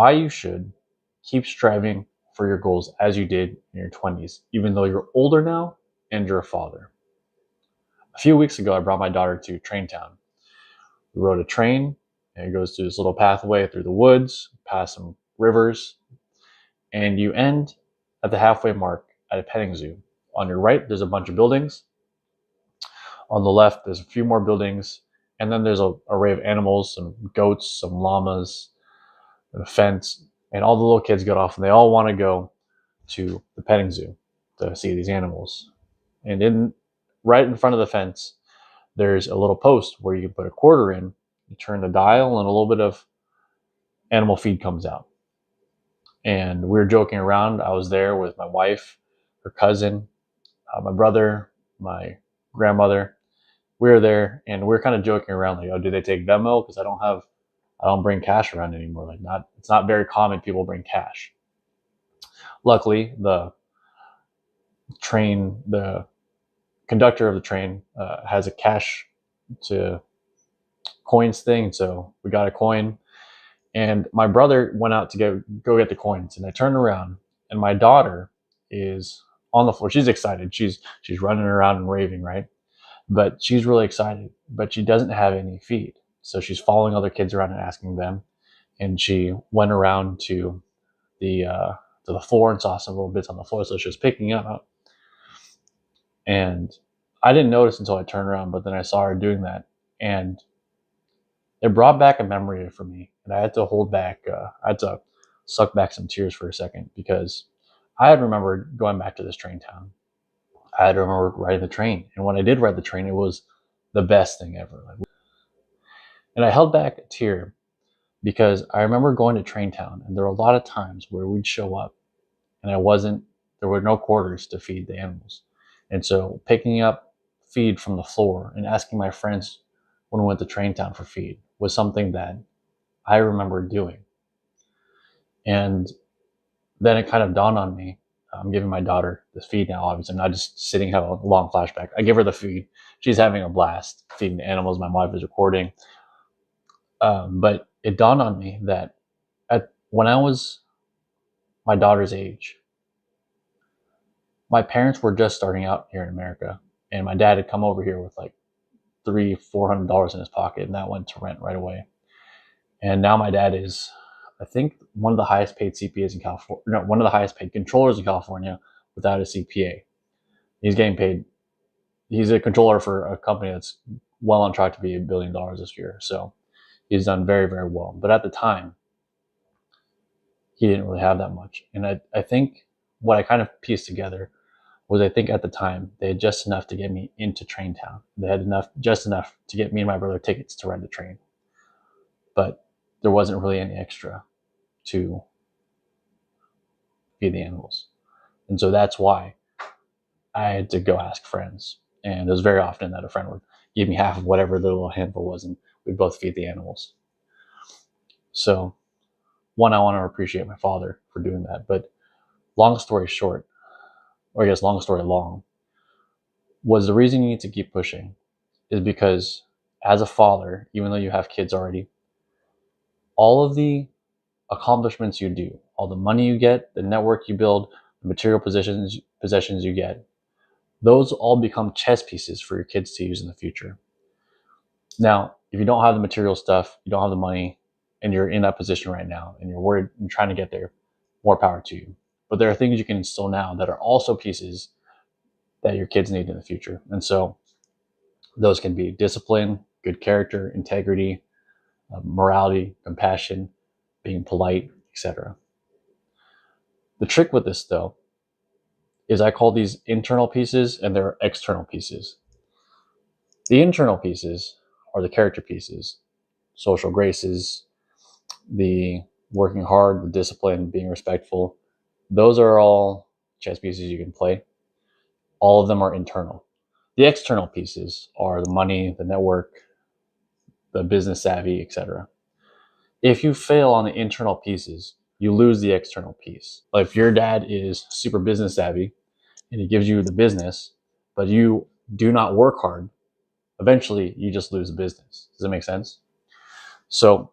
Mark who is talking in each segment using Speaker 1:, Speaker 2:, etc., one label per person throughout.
Speaker 1: why you should keep striving for your goals as you did in your 20s, even though you're older now and you're a father. A few weeks ago, I brought my daughter to Train Town. We rode a train, and it goes through this little pathway through the woods, past some rivers, and you end at the halfway mark at a petting zoo. On your right, there's a bunch of buildings. On the left, there's a few more buildings, and then there's an array of animals, some goats, some llamas, and a fence, and all the little kids get off, and they all want to go to the petting zoo to see these animals. And right in front of the fence, there's a little post where you can put a quarter in, you turn the dial, and a little bit of animal feed comes out. And we were joking around. I was there with my wife, her cousin, my brother, my grandmother. We were there, and we were kind of joking around, like, "Oh, do they take Venmo? Because I don't bring cash around anymore. Like, it's not very common people bring cash." Luckily, the conductor of the train has a cash to coins thing, so we got a coin. And my brother went out to go get the coins, and I turned around, and my daughter is on the floor. She's excited. She's running around and raving, right? But she's really excited, but she doesn't have any feed. So she's following other kids around and asking them. And she went around to the floor and saw some little bits on the floor, so she was picking up. And I didn't notice until I turned around, but then I saw her doing that, and it brought back a memory for me. And I had to I had to suck back some tears for a second, because I had remembered going back to this train town. I had remembered riding the train, and when I did ride the train, it was the best thing ever. And I held back a tear because I remember going to Train Town, and there were a lot of times where we'd show up, and there were no quarters to feed the animals. And so picking up feed from the floor and asking my friends when we went to Train Town for feed was something that I remember doing. And then it kind of dawned on me. I'm giving my daughter this feed now. Obviously, I'm not just sitting having a long flashback. I give her the feed. She's having a blast feeding the animals. My wife is recording. But it dawned on me that when I was my daughter's age, my parents were just starting out here in America, and my dad had come over here with like $300-400 in his pocket, and that went to rent right away. And now my dad is, I think, one of the highest paid CPAs in California. No, one of the highest paid controllers in California without a CPA. He's getting paid. He's a controller for a company that's well on track to be $1 billion this year. So he's done very, very well. But at the time, he didn't really have that much. And I think what I kind of pieced together was, I think at the time they had just enough to get me into Train Town. They had just enough to get me and my brother tickets to ride the train. But there wasn't really any extra to feed the animals. And so that's why I had to go ask friends. And it was very often that a friend would give me half of whatever the little handful was, and we'd both feed the animals. So, one, I want to appreciate my father for doing that. But long story short, or I guess long story long, was the reason you need to keep pushing is because as a father, even though you have kids already, all of the accomplishments you do, all the money you get, the network you build, the material possessions you get, those all become chess pieces for your kids to use in the future. Now, if you don't have the material stuff, you don't have the money, and you're in that position right now, and you're worried and trying to get there, more power to you. But there are things you can instill now that are also pieces that your kids need in the future. And so those can be discipline, good character, integrity, morality, compassion, being polite, etc. The trick with this, though, is I call these internal pieces, and there are external pieces. The internal pieces are the character pieces, social graces, the working hard, the discipline, being respectful. Those are all chess pieces you can play. All of them are internal. The external pieces are the money, the network, the business savvy, etc. If you fail on the internal pieces, you lose the external piece. Like if your dad is super business savvy and he gives you the business, but you do not work hard, eventually you just lose the business. Does that make sense? So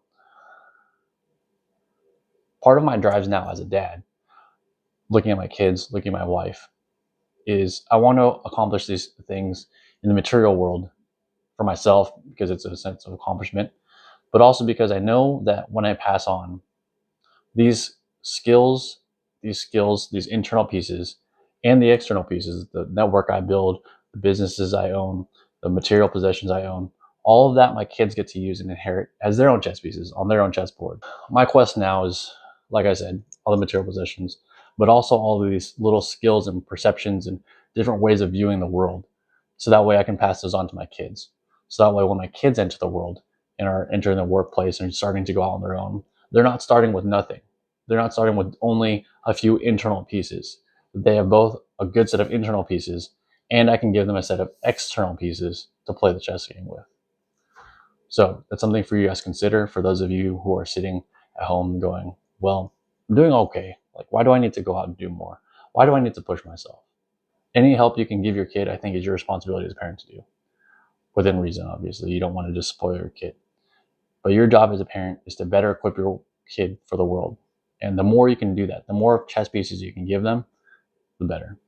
Speaker 1: part of my drives now as a dad, looking at my kids, looking at my wife, is I want to accomplish these things in the material world for myself because it's a sense of accomplishment, but also because I know that when I pass on these skills, these internal pieces and the external pieces, the network I build, the businesses I own, the material possessions I own, all of that my kids get to use and inherit as their own chess pieces on their own chessboard. My quest now is, like I said, all the material possessions, but also all of these little skills and perceptions and different ways of viewing the world. So that way I can pass those on to my kids. So that way when my kids enter the world and are entering the workplace and starting to go out on their own, they're not starting with nothing. They're not starting with only a few internal pieces. They have both a good set of internal pieces, and I can give them a set of external pieces to play the chess game with. So that's something for you guys to consider. For those of you who are sitting at home going, well, I'm doing okay. Like, why do I need to go out and do more? Why do I need to push myself? Any help you can give your kid, I think, is your responsibility as a parent to do. Within reason, obviously. You don't want to just spoil your kid. But your job as a parent is to better equip your kid for the world. And the more you can do that, the more chess pieces you can give them, the better.